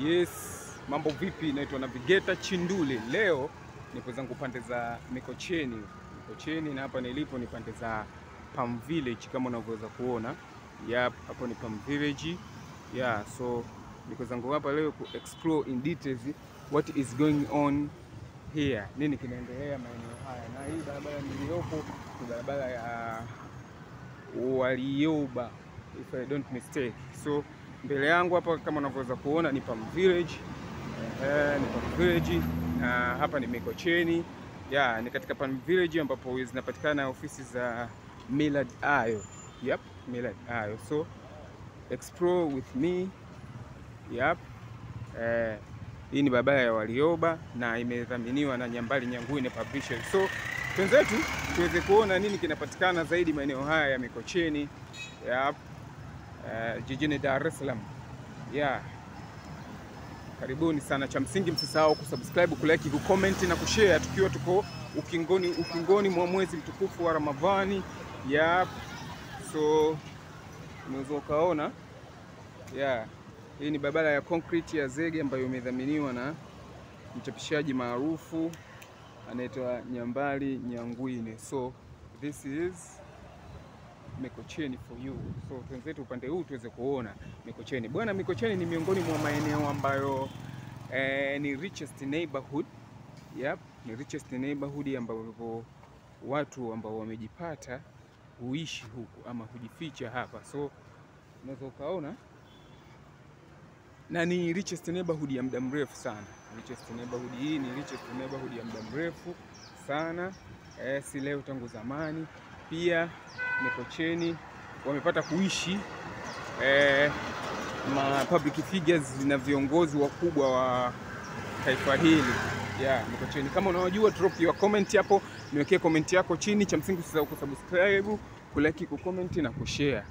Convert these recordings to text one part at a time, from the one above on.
Yes, mambo vipi? Naitwa Navigator Chinduli. Leo nipo zangu pande za Mikocheni, na hapa nilipo ni pande za Palm Village kama unavyoweza kuona. Hapo ni Palm Village. So niko zangu hapa leo ku explore in details what is going on here. Nini kinaendelea maeneo haya. Na hii barabara niliyopo ni barabara ya Warioba if I don't mistake. So mbele yangu hapa kama unavyoweza kuona ni Palm Village. Na hapa ni Mikocheni. Ni katika Palm Village ambapo zinapatikana ofisi za Millard Ayo. Millard Ayo. So explore with me. Hii ni barabara ya Warioba na imedhaminiwa na Nyambali Nyangwine Publishers. So twenzetu tuweze kuona nini kinapatikana zaidi maeneo haya ya Mikocheni jijini Dar es Salaam. Karibuni sana. Cha msingi msisahau kusubscribe, kulike, kucomment na kushare tukiwa tuko ukingoni mwa mwezi mtukufu wa Ramadhani. So unaweza ukaona hii ni barabara ya concrete ya zege ambayo imedhaminiwa na mchapishaji maarufu anaitwa Nyambali Nyangwine. So this is Mikocheni for you. So tuenzetu upande huu tuweze kuona Mikocheni. Bwana, Mikocheni ni miongoni mwa maeneo ambayo ni richest neighborhood. Ni richest neighborhood ambapo watu ambao wamejipata huishi huku ama hujificha hapa. So unaweza ukaona na ni richest neighborhood ya muda mrefu sana. Richest neighborhood hii ni richest neighborhood ya muda mrefu sana. Si leo, tangu zamani. Pia Mikocheni wamepata kuishi public figures na viongozi wakubwa wa taifa hili. Mikocheni, kama unajua, drop your comment hapo, niwekee comment yako chini. Cha msingi usisahau kusubscribe, kulike, kucomment na kushare.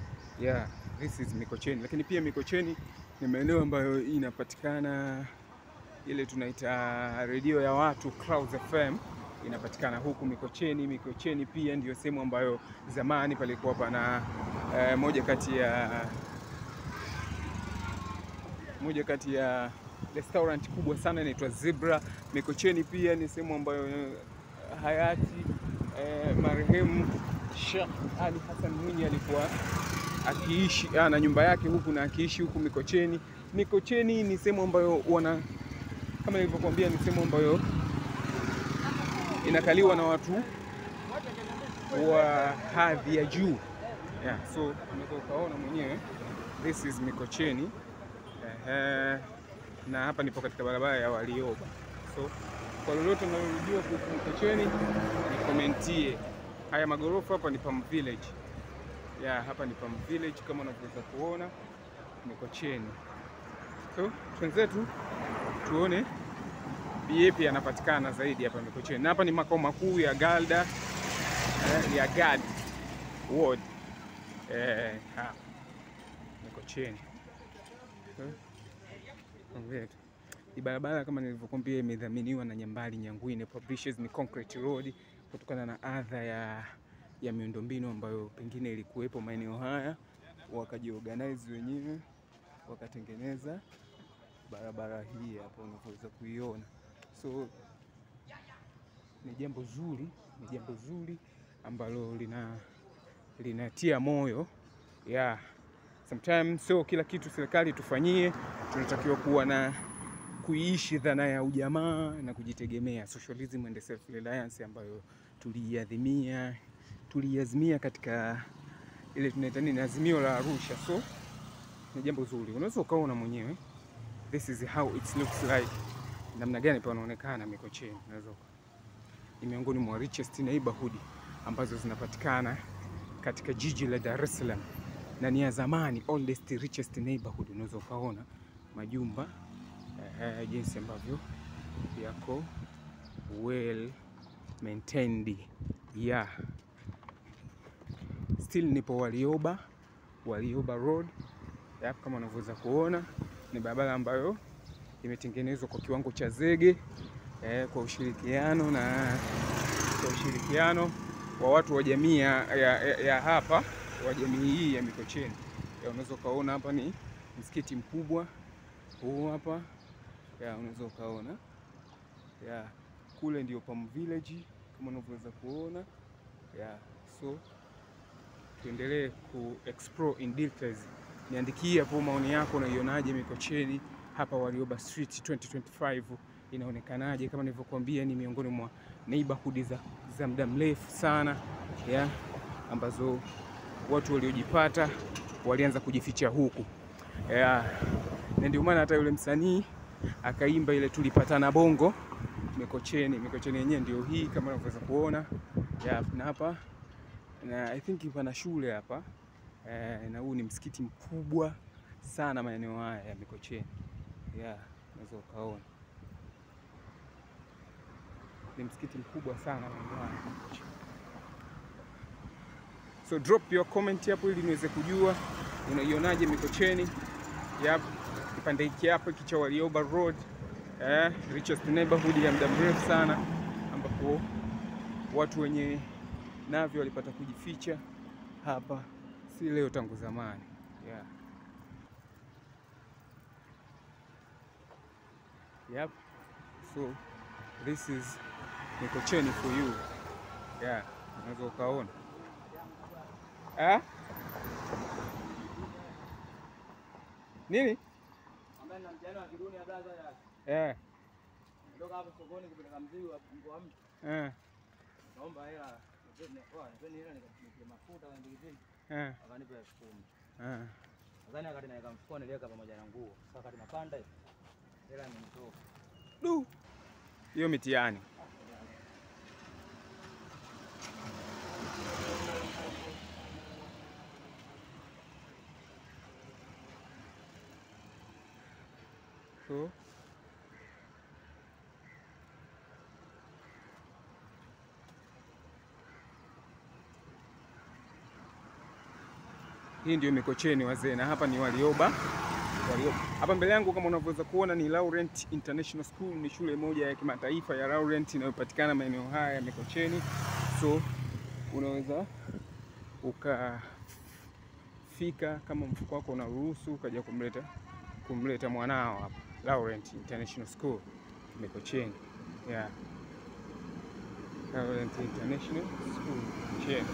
This is Mikocheni. Lakini pia Mikocheni ni maeneo ambayo inapatikana ile tunaita redio ya watu, Clouds FM, inapatikana huku Mikocheni. Mikocheni pia ndio sehemu ambayo zamani palikuwa pana moja kati ya restaurant kubwa sana inaitwa Zebra. Mikocheni pia ni sehemu ambayo hayati marehemu Sheikh Ali Hassan Mwinyi alikuwa akiishi na nyumba yake huku na akiishi huku Mikocheni. Mikocheni ni sehemu ambayo kama nilivyokuambia, ni sehemu ambayo inakaliwa na watu wa hadhi ya juu. So unaweza ukaona mwenyewe, this is Mikocheni. Na hapa nipo katika barabara ya Warioba. So kwa lolote unalojua kuhusu Mikocheni ni komentie. Haya magorofa hapa ni Palm Village. Hapa ni Palm Village kama unavyoweza kuona Mikocheni. So twenzetu tuone yapi yanapatikana zaidi hapa Mikocheni. Na hapa ni makao makuu ya GALDA ya GAD Ward Mikocheni. Hii barabara kama nilivyokuambia imedhaminiwa na Nyambali Nyangwine Publishers. Ni concrete road kutokana na adha ya miundombinu ambayo pengine ilikuwepo maeneo haya, wakajiorganize wenyewe wakatengeneza barabara hii hapo unaweza kuiona. So ni jambo zuri ambalo linatia moyo. Sometimes sio kila kitu serikali tufanyie, tunatakiwa kuwa na kuishi dhana ya ujamaa na kujitegemea, socialism and self reliance ambayo tuliazimia katika ile tunaita nini, azimio la Arusha. So ni jambo zuri, unaweza ukaona mwenyewe this is how it looks like, namna gani panaonekana Mikocheni. Ni miongoni mwa richest neighborhood ambazo zinapatikana katika jiji la Dar es Salaam, na ni ya zamani, oldest richest neighborhood. Unaweza ukaona majumba jinsi ambavyo yako well maintained. Still nipo Warioba Road. Kama unavyoweza kuona ni barabara ambayo imetengenezwa kwa kiwango cha zege kwa ushirikiano wa watu wa jamii ya hapa, wa jamii hii ya Mikocheni. Unaweza ukaona hapa ni msikiti mkubwa huu hapa ya, unaweza ukaona ya, kule ndio Palm Village kama unavyoweza kuona ya. So tuendelee ku explore in details. Niandikie hapo maoni yako, unaionaje Mikocheni hapa Warioba Street 2025 inaonekanaje? Kama nilivyokuambia, ni miongoni mwa neighborhood za muda mrefu sana ya, ambazo watu waliojipata walianza kujificha huku ya, na ndio maana hata yule msanii akaimba ile tulipatana Bongo Mikocheni. Mikocheni yenyewe ndio hii kama unavyoweza kuona ya, na hapa na I think pana shule hapa na huu ni msikiti mkubwa sana maeneo haya ya Mikocheni ya, unaweza ukaona ni msikiti mkubwa sana maeneo haya. So drop your comment hapo ili niweze kujua unaionaje Mikocheni. Yep, kipande hiki hapa cha Warioba Road richest neighborhood ya muda mrefu sana, ambapo watu wenye navyo walipata kujificha hapa, si leo, tangu zamani yeah. Yep. So this is Mikocheni for you yeah, unaweza ukaona nini ndoka hapo sokoni kupeleka mzigo wa mtu. Naomba hela nikampigia mafuta na ndigizini. Akanipa 10,000. Nadhani akati naweka mfukoni niweka pamoja na nguo. Sasa akati napanda hela imenitoka. Du. Hiyo mitihani. So hii ndio Mikocheni wazee, na hapa ni Warioba. Hapa mbele yangu kama unavyoweza kuona ni Laurent International School, ni shule moja ya kimataifa ya Laurent inayopatikana maeneo haya ya Mikocheni. So unaweza ukafika kama mfuko wako unaruhusu, ukaja kumleta mwanao hapa Laurent International School Mikocheni. Yeah. Laurent International School Mikocheni.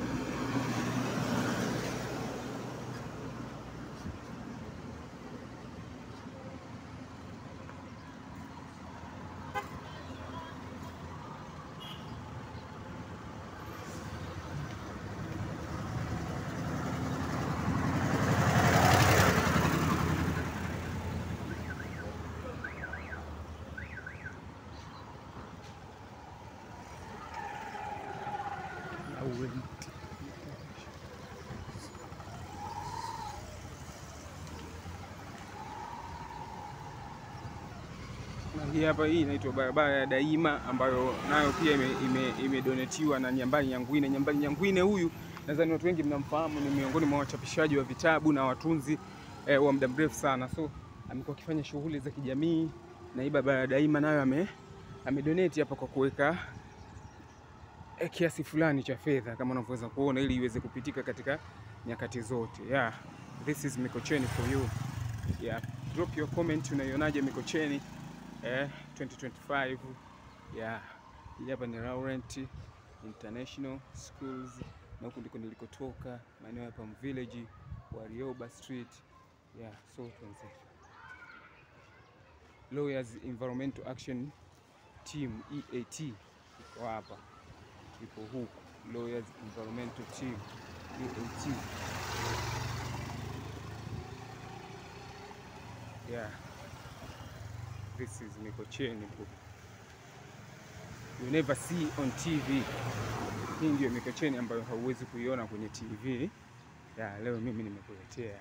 Hii hapa, hii inaitwa barabara ya Daima, ambayo nayo pia imedonetiwa na Nyambali Nyangwine. Nyambali Nyangwine huyu nadhani watu wengi mnamfahamu, ni miongoni mwa wachapishaji wa vitabu na watunzi wa muda mrefu sana. So amekuwa akifanya shughuli za kijamii, na hii barabara ya Daima nayo amedonate hapa kwa kuweka kiasi fulani cha fedha kama unavyoweza kuona, ili iweze kupitika katika nyakati zote. Yeah, this is Mikocheni for you. Yeah, drop your comment, unaionaje Mikocheni 2025. Yeah, hii hapa ni Laurent International Schools, na huku ndiko nilikotoka, maeneo ya Palm Village, Warioba Street. Yeah, so tuanze. Lawyers Environmental Action Team EAT iko hapa, ipo huku Lawyers Environmental Team EAT. Yeah, this is Mikocheni. You never see on TV. Hii ndio Mikocheni ambayo hauwezi kuiona kwenye TV. Yeah, leo mimi nimekuletea.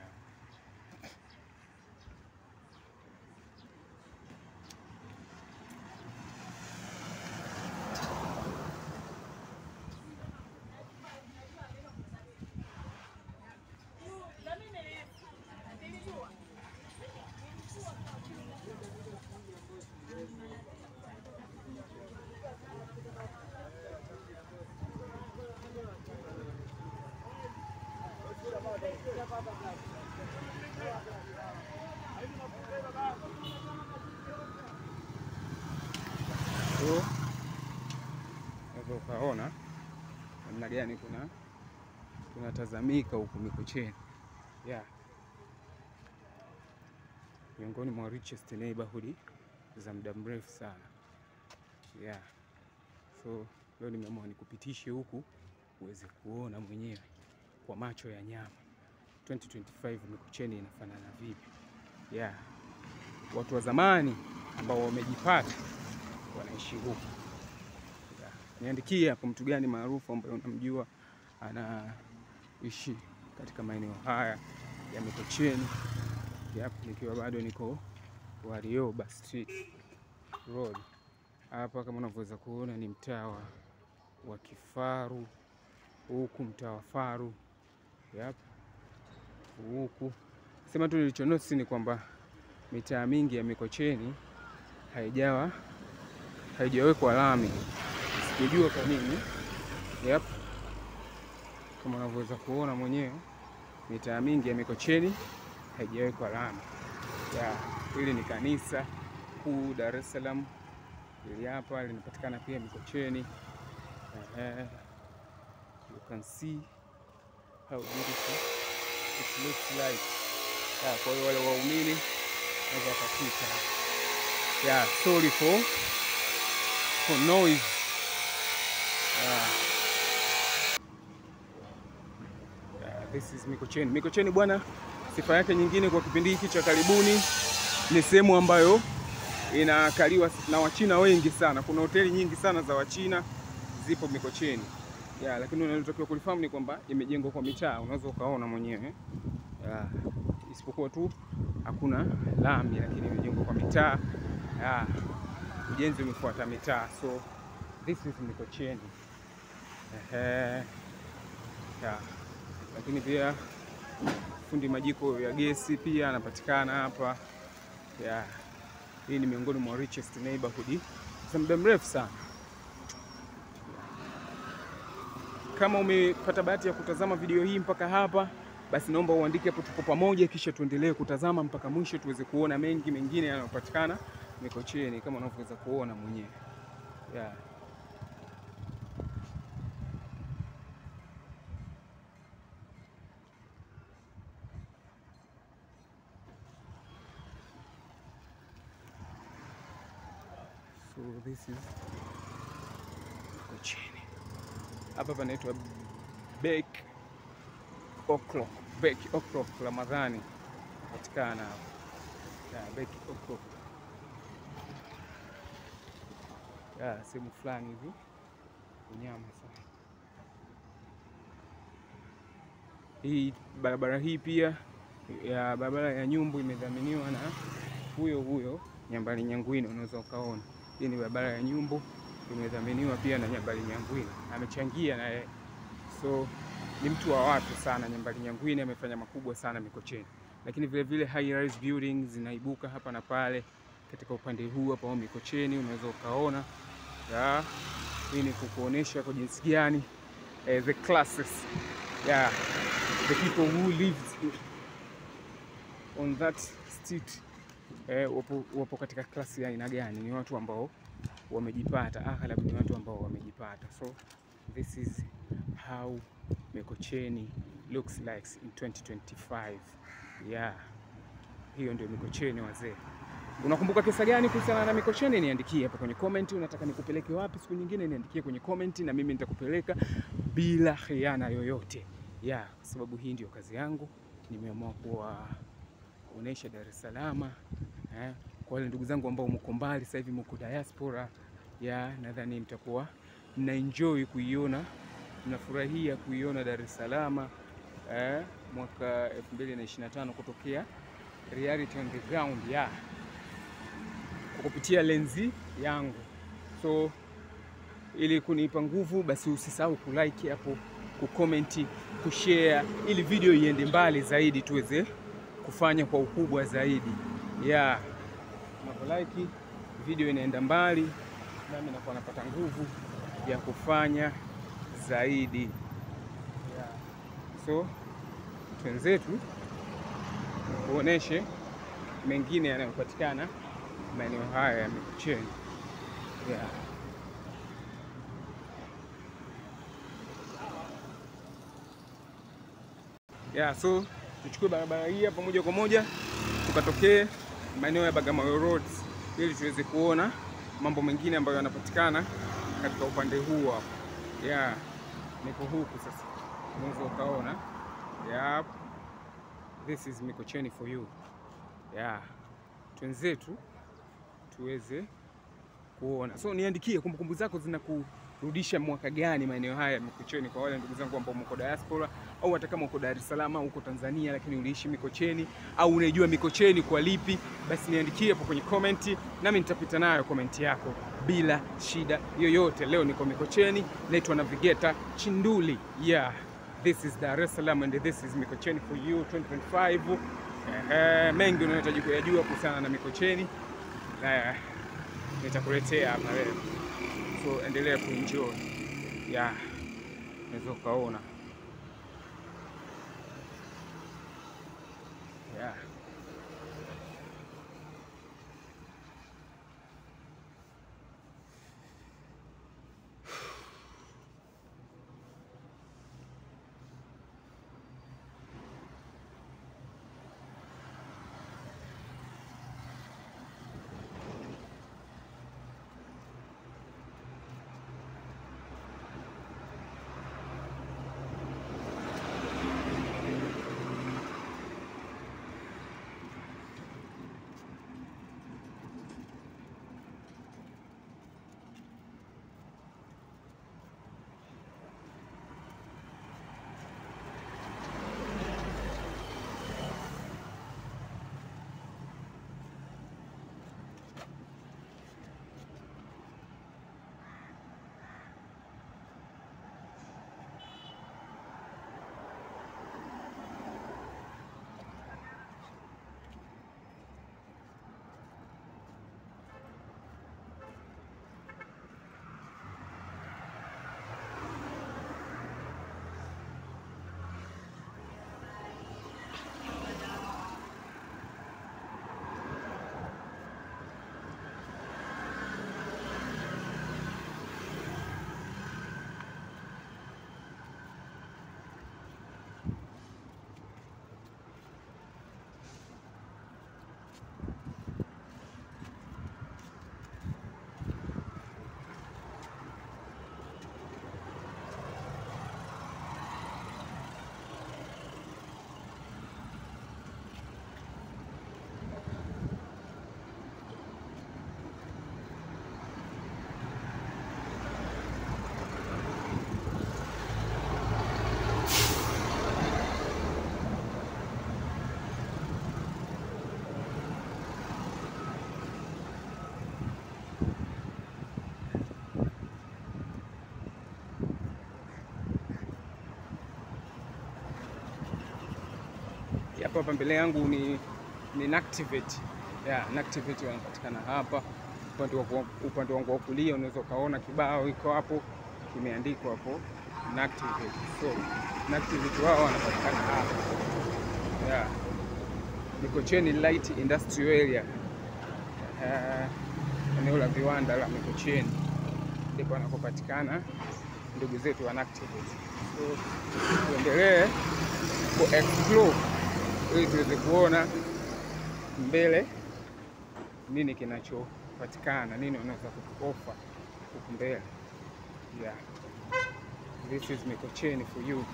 So unaweza ukaona namna gani kunatazamika huku Mikocheni. Yeah. Miongoni mwa richest neighborhood za muda mrefu sana. Yeah. So leo nimeamua nikupitishe huku uweze kuona mwenyewe kwa macho ya nyama 2025 Mikocheni inafanana vipi. Yeah. Watu wa zamani ambao wamejipata wanaishi huku. Yeah. Niandikie hapo mtu gani maarufu ambaye unamjua anaishi katika maeneo haya ya Mikocheni. Yep, nikiwa bado niko Warioba Street Road. Hapa kama unavyoweza kuona ni mtaa wa Kifaru. Huku mtaa wa Faru. Yep. Huku sema tu nilichonosi ni kwamba mitaa mingi ya Mikocheni haijawekwa lami. Sijajua kwa nini. Yep. Kama unavyoweza kuona mwenyewe mitaa mingi ya Mikocheni haijawekwa lami. Yeah. Hili ni kanisa kuu Dar es Salaam. Hili hapa linapatikana pia Mikocheni. You can see how beautiful it looks like. Yeah, kwa hiyo wale waumini naweza kupita. Yeah, sorry for noise. This is Mikocheni. Mikocheni bwana, sifa yake nyingine kwa kipindi hiki cha karibuni ni sehemu ambayo inakaliwa na Wachina wengi sana. Kuna hoteli nyingi sana za Wachina zipo Mikocheni. Yeah, lakini unalotakiwa kulifahamu ni kwamba imejengwa kwa mitaa, unaweza ukaona mwenyewe. Yeah, isipokuwa tu hakuna lami, lakini imejengwa kwa mitaa. Yeah, ujenzi umefuata mitaa. So this is Mikocheni. Yeah. Lakini pia fundi majiko ya gesi pia anapatikana hapa. Yeah. Hii ni miongoni mwa richest neighborhood za muda mrefu sana. Kama umepata bahati ya kutazama video hii mpaka hapa, basi naomba uandike hapo tuko pamoja, kisha tuendelee kutazama mpaka mwisho tuweze kuona mengi mengine yanayopatikana Mikocheni kama unavyoweza kuona mwenyewe. Yeah. So this is Mikocheni. Hapa panaitwa Bake O'Clock. Bake O'Clock Ramadhani patikana hapa. Yeah, Bake O'Clock. Yeah, sehemu fulani hivi unyama sana. Hii barabara hii pia ya barabara ya Nyumbu imedhaminiwa na huyo Nyambali Nyangwine, unaweza ukaona. Hii ni barabara ya Nyumbu imedhaminiwa pia na Nyambali Nyangwine. Amechangia na yeye. So ni mtu wa watu sana. Nyambali Nyangwine amefanya makubwa sana Mikocheni. Lakini vile vile high rise buildings zinaibuka hapa na pale katika upande huu hapa wa Mikocheni, unaweza ukaona. Yeah. Hii ni kukuonesha kwa jinsi gani the classes, yeah, the people who live on that street wapo katika klasi ya aina gani. Ni watu ambao wamejipata, aghlabu ni watu ambao wamejipata. So this is how Mikocheni looks like in 2025. Yeah. Hiyo ndio Mikocheni wazee. Unakumbuka kisa gani kuhusiana na Mikocheni? Niandikie hapa kwenye comment. Unataka nikupeleke wapi siku nyingine? Niandikie kwenye comment na mimi nitakupeleka bila khiana yoyote. Yeah, kwa sababu hii ndio kazi yangu. Nimeamua kuonesha Dar es Salaam. Kwa wale ndugu zangu ambao mko mbali sasa hivi mko diaspora, nadhani mtakuwa mna enjoy kuiona, mnafurahia kuiona Dar es Salaam mwaka 2025 kutokea reality on the ground, kupitia lenzi yangu. So ili kunipa nguvu, basi usisahau kulike hapo, kucomment, kushare, ili video iende mbali zaidi tuweze kufanya kwa ukubwa zaidi. Unapolike video inaenda mbali, nami nakuwa napata nguvu ya kufanya zaidi. So twenzetu kuoneshe mengine yanayopatikana maeneo haya ya Mikocheni. Yeah, so tuchukue barabara hii hapa moja kwa moja tukatokee maeneo ya Bagamoyo Roads ili tuweze kuona mambo mengine ambayo yanapatikana katika upande huu hapa. Yeah, niko huku sasa. Unaweza ukaona. Yep. This is Mikocheni for you. Yeah. Twenzetu tuweze kuona. So niandikie kumbukumbu zako zinakurudisha mwaka gani maeneo haya ya Mikocheni, kwa wale ndugu zangu ambao mko diaspora au hata kama uko Dar es Salaam au uko Tanzania lakini uliishi Mikocheni au unajua Mikocheni kwa lipi, basi niandikie hapo kwenye comment nami nitapita nayo comment yako bila shida yoyote. Leo niko Mikocheni, naitwa Navigator Chinduli. Yeah. This is Dar es Salaam and this is Mikocheni for you 2025. Mengi unahitaji kuyajua kuhusiana na Mikocheni nitakuletea hapa leo. So endelea kuenjoy. Yeah. Unaweza ukaona. Yeah. Hapa mbele yangu ni Nactivate. Yeah, Nactivate wanapatikana hapa. Upande wangu wa kulia unaweza kaona kibao iko hapo kimeandikwa hapo Nactivate. So Nactivate wao wanapatikana hapa. Yeah. Mikocheni Light Industrial Area. Eneo la viwanda la Mikocheni ndipo wanapopatikana ndugu zetu wa Nactivate. So tuendelee ku explore ili tuweze kuona mbele nini kinachopatikana, nini wanaweza kutuofa huku mbele. Yeah. This is Mikocheni for you.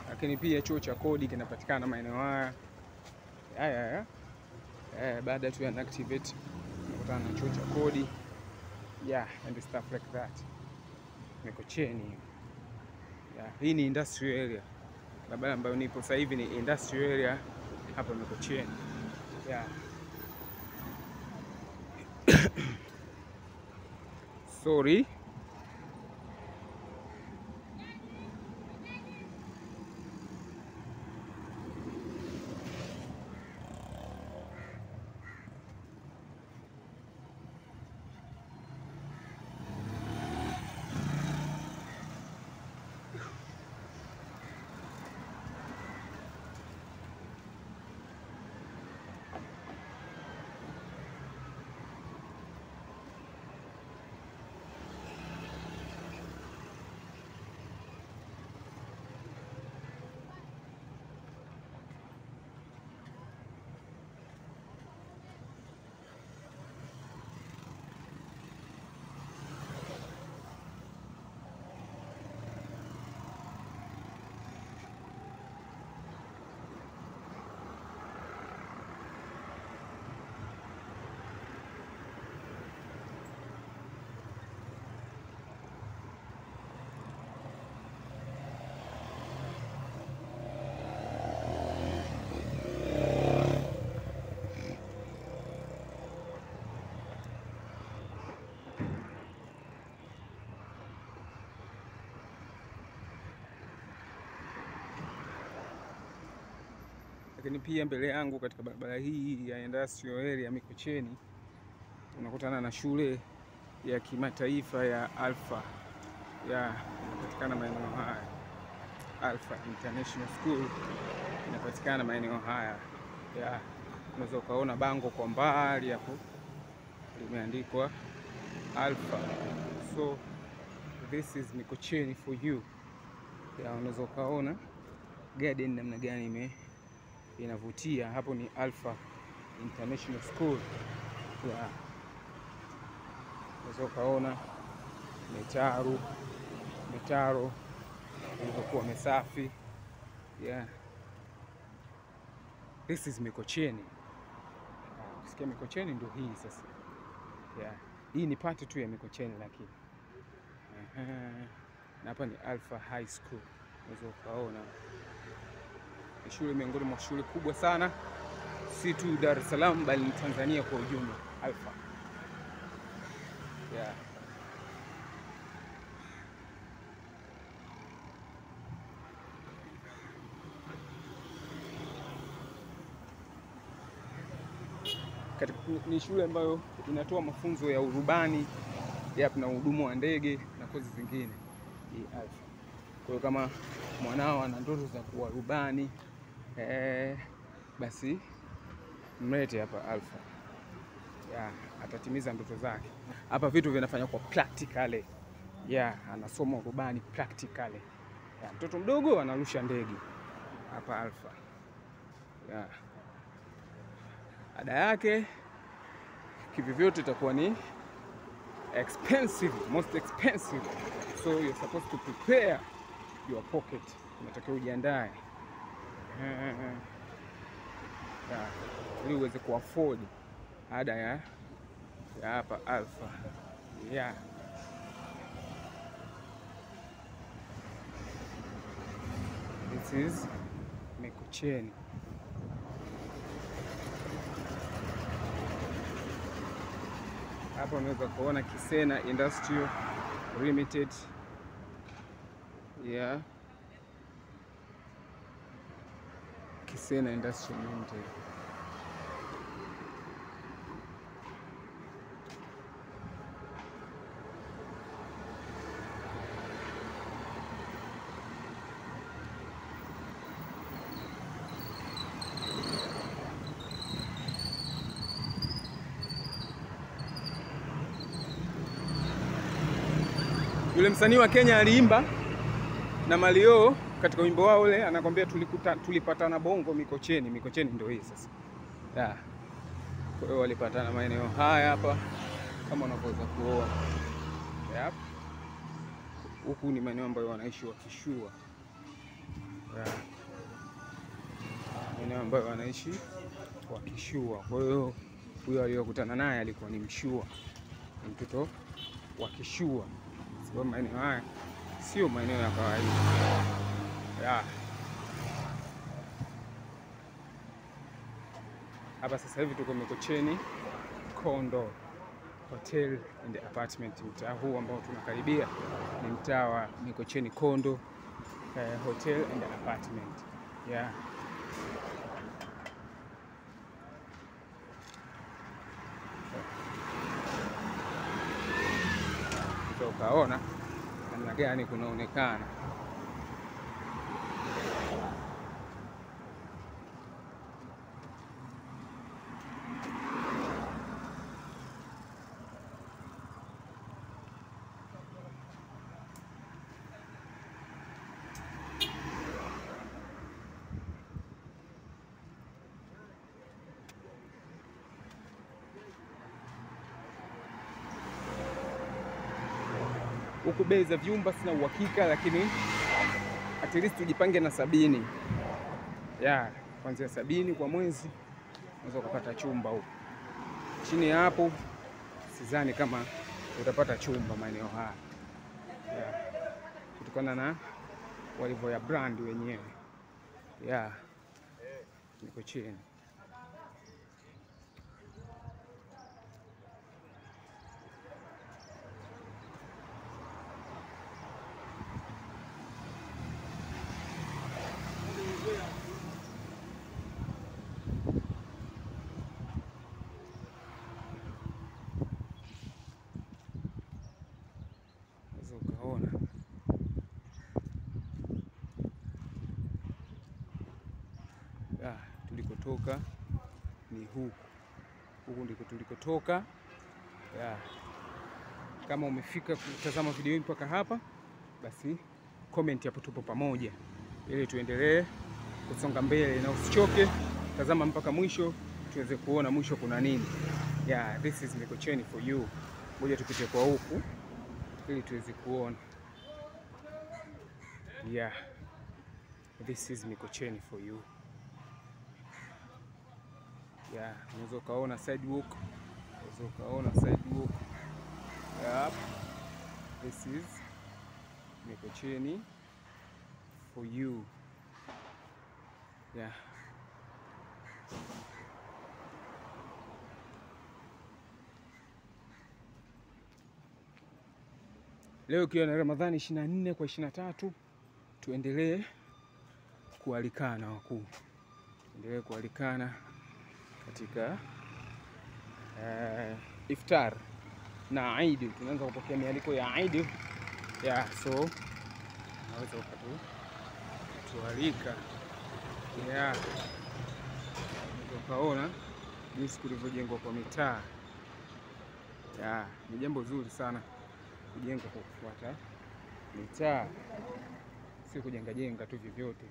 Lakini pia chuo cha kodi kinapatikana maeneo haya. Baada tu ya Nactivate unakutana na chuo cha kodi. Yeah, and stuff like that. Mikocheni. Yeah, hii ni industrial area. Barabara ambayo nipo sasa hivi ni industrial area hapa Mikocheni. Yeah. Sorry. Lakini pia mbele yangu katika barabara hii ya industrial area Mikocheni unakutana na shule ya kimataifa ya Alpha, inapatikana maeneo haya. Alpha International School inapatikana maeneo haya. Unaweza ukaona bango kwa mbali hapo limeandikwa Alpha. So this is Mikocheni for you. Unaweza ukaona garden namna gani inavutia. Hapo ni Alpha International School. Unaweza ukaona mitaro ilivyokuwa mesafi. This is Mikocheni. Ukisikia Mikocheni ndio hii sasa. Hii ni part tu ya Mikocheni lakini. Na hapa ni Alpha High School. Unaweza ukaona ni shule miongoni mwa shule kubwa sana, si tu Dar es Salaam bali Tanzania kwa ujumla. Alpha. Ni shule ambayo inatoa mafunzo ya urubani na uhudumu wa ndege na kozi zingine. Hii Alpha. Kwa hiyo kama mwanao ana ndoto za kuwa rubani, basi mlete hapa Alpha. Atatimiza ndoto zake. Hapa vitu vinafanywa kwa practically. Anasoma urubani practically. Mtoto mdogo anarusha ndege hapa Alpha. Ada yake kivivyote itakuwa ni expensive, most expensive. So you're supposed to prepare your pocket. Unatakiwa ujiandae ili uweze kuafford ada ya hapa Alpha. This is Mikocheni. Hapa unaweza kuona Kisena Industrial Limited. Kisena Industrial Limited. Yule msanii wa Kenya aliimba na Mario katika wimbo wao ule, anakwambia tulipatana Bongo Mikocheni. Mikocheni ndio hii sasa. Kwa hiyo walipatana maeneo haya hapa kama unavyoweza kuona. Huku ni maeneo ambayo wanaishi Wakishua. Maeneo ambayo wanaishi Wakishua. Kwa hiyo huyo aliyokutana naye alikuwa ni Mshua. Ni mtoto wa Kishua. Sababu maeneo haya sio maeneo ya kawaida. Hapa sasa hivi tuko Mikocheni Kondo Hotel and Apartment. Mtaa huu ambao tunakaribia ni mtaa wa Mikocheni Kondo Hotel and Apartment. Ukaona namna gani kunaonekana. Huku bei za vyumba sina uhakika, lakini at least tujipange na 70. Kuanzia 70 kwa mwezi unaweza kupata chumba huko. Chini ya hapo sidhani kama utapata chumba maeneo haya. Kutokana na walivyo ya brand wenyewe. Mikocheni. ukaona. Tulikotoka ni huku ndiko tulikotoka. Kama umefika kutazama video hii mpaka hapa, basi comment hapo, tupo pamoja ili tuendelee kusonga mbele, na usichoke, tazama mpaka mwisho tuweze kuona mwisho kuna nini. This is Mikocheni for you. Ngoja tupite kwa huku ili tuweze kuona. This is Mikocheni for you. Unaweza ukaona sidewalk. This is Mikocheni for you. Leo ikiwa na Ramadhani 24 kwa 23, tuendelee kualikana wakuu. Tuendelee kualikana katika iftar na Eid. Tunaanza kupokea mialiko ya Eid. So naweza ukatualika. Ukaona jinsi kulivyojengwa kwa mitaa. Ni jambo zuri sana kujengwa kwa kufuata mitaa, si kujenga tu vyovyote.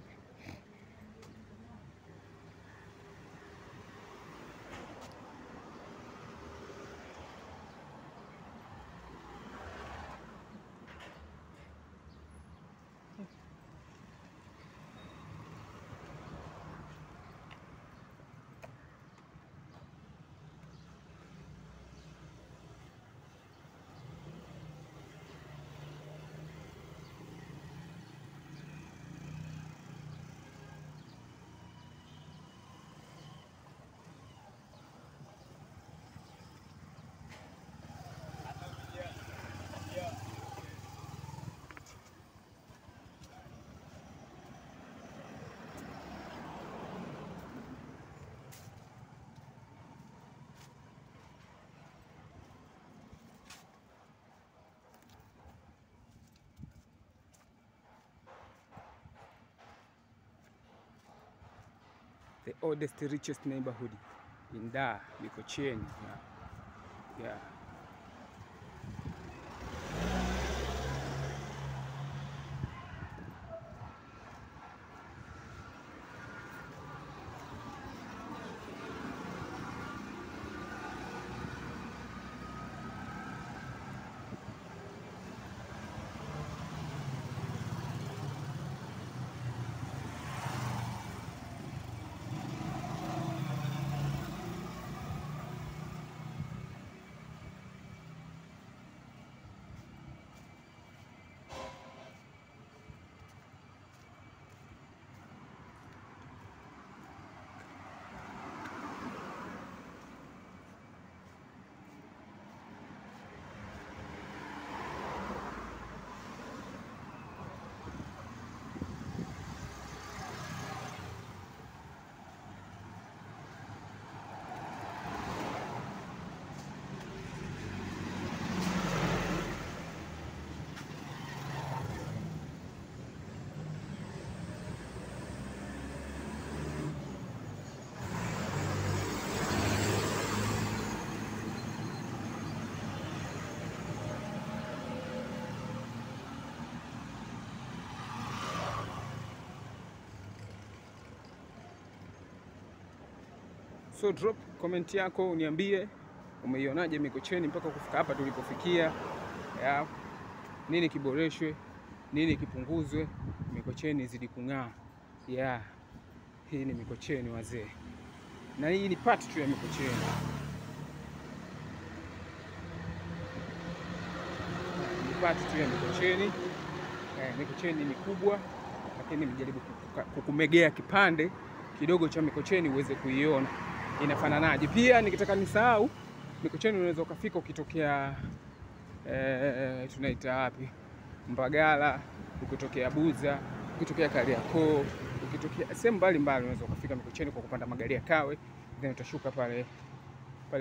The oldest, richest neighborhood in Dar, Mikocheni. So drop comment yako, uniambie umeionaje Mikocheni mpaka kufika hapa tulipofikia. Nini kiboreshwe, nini kipunguzwe, Mikocheni izidi kung'aa. Hii ni Mikocheni wazee, na hii ni part tu ya Mikocheni. Ni part tu ya Mikocheni. Mikocheni ni kubwa, lakini nimejaribu kukumegea kipande kidogo cha Mikocheni uweze kuiona inafananaje. Pia nikitaka nisahau, Mikocheni unaweza ukafika ukitokea tunaita wapi, Mbagala, ukitokea Buza, ukitokea Kariakoo, ukitokea sehemu mbalimbali, unaweza ukafika Mikocheni kwa kupanda magari ya Kawe, then utashuka pale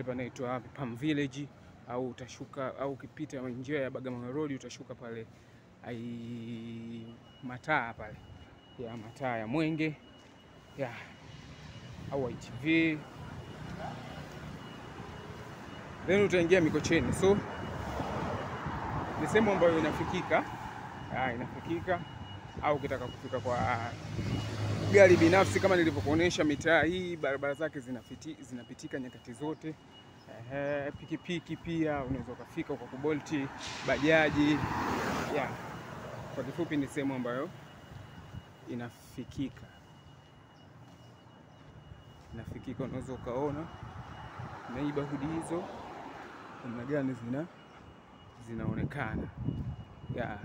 panaitwa wapi, Palm Village, au utashuka, au ukipita njia ya Bagamoyo Road utashuka pale mataa pale ya mataa ya Mwenge ya au ITV, then utaingia Mikocheni. So ni sehemu ambayo inafikika, au ukitaka kufika kwa gari binafsi kama nilivyokuonesha, mitaa hii barabara zake zinapitika nyakati zote. Pikipiki pia unaweza ukafika kwa kubolti, bajaji ya. Kwa kifupi ni sehemu ambayo inafikika, unaweza ukaona neighborhood hizo namna gani zinaonekana ya.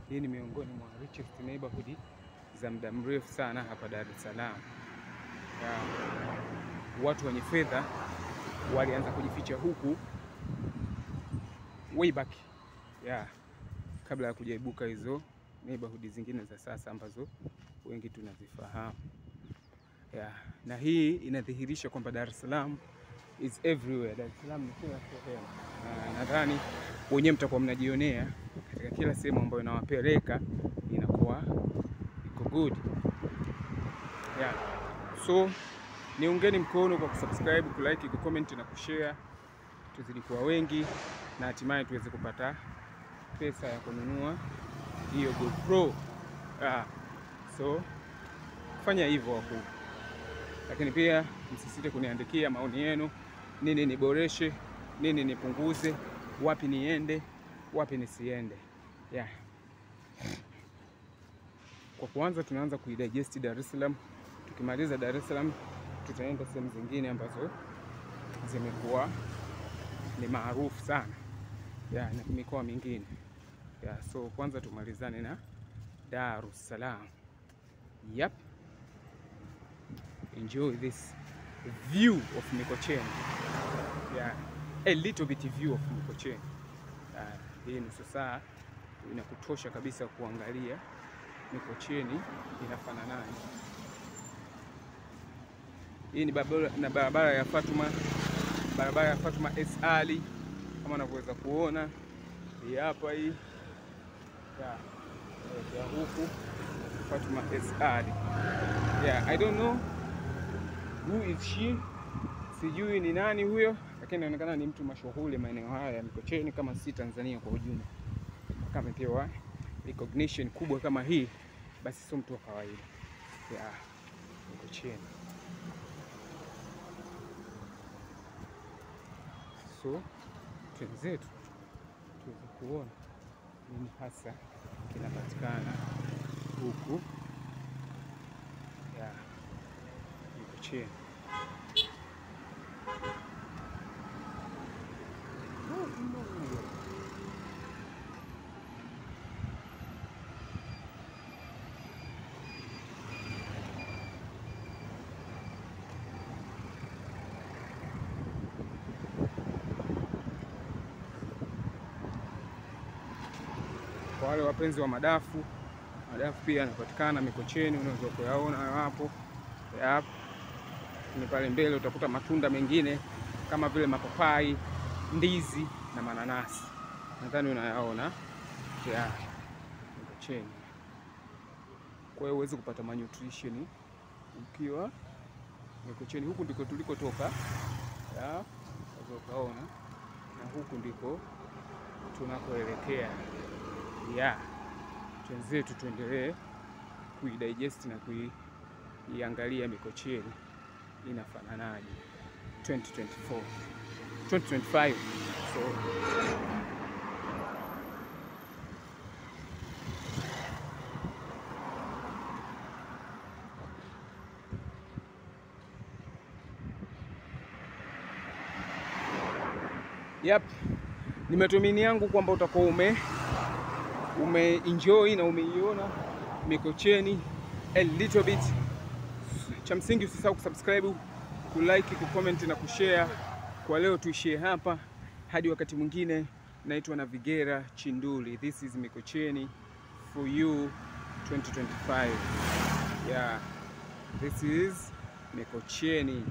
Hii ni miongoni mwa richest neighborhood za muda mrefu sana hapa Dar es Salaam. Watu wenye fedha walianza kujificha huku way back kabla ya kujaibuka hizo neighborhood zingine za sasa ambazo wengi tunazifahamu. Na hii inadhihirisha kwamba Dar es Salaam is everywhere. Dar es Salaam ni kila sehemu. Nadhani wenyewe mtakuwa mnajionea katika kila sehemu ambayo inawapeleka inakuwa iko good. So niungeni mkono kwa kusubscribe, kulike, kucomment na kushare, tuzidi kuwa wengi na hatimaye tuweze kupata pesa ya kununua hiyo GoPro. So fanya hivyo hapo. Lakini pia msisite kuniandikia maoni yenu, nini niboreshe, nini nipunguze, wapi niende, wapi nisiende. Kwa kwanza tunaanza kuidigest Dar es Salaam. Tukimaliza Dar es Salaam tutaenda sehemu zingine ambazo zimekuwa ni maarufu sana na mikoa mingine. So kwanza tumalizane na Dar es Salaam. Enjoy this view of Mikocheni. A little bit view of Mikocheni. Hii nusu saa inakutosha kabisa kuangalia Mikocheni inafananaje. Hii ni barabara ya Fatuma S. Ali kama unavyoweza kuona. Hii hapa hii ya huku Fatuma S. Ali. I don't know who is she, sijui ni nani huyo, lakini inaonekana ni mtu mashuhuri maeneo haya ya Mikocheni, kama si Tanzania kwa ujumla. Kama pewa recognition kubwa kama hii, basi sio mtu wa kawaida Mikocheni. So twenzetu tuweze kuona nini hasa kinapatikana huku Mikocheni. Kwa wale wapenzi wa madafu pia yanapatikana Mikocheni, unaweza kuyaona hapo. Ni pale mbele utakuta matunda mengine kama vile mapapai, ndizi na mananasi. Nadhani unayaona Mikocheni. Kwa hiyo uweze kupata nutrition ukiwa Mikocheni. Huku ndiko tulikotoka. Ukaona, na huku ndiko tunakoelekea. Twenzetu tuendelee kuidigest na kuiangalia Mikocheni inafananaje 2025. So nimetumini yangu kwamba utakuwa umeenjoy na umeiona Mikocheni a little bit. Cha msingi usisahau kusubscribe, kulike, kucomment na kushare. Kwa leo tuishie hapa hadi wakati mwingine. Naitwa Navigera Chinduli. This is Mikocheni for you 2025. This is Mikocheni.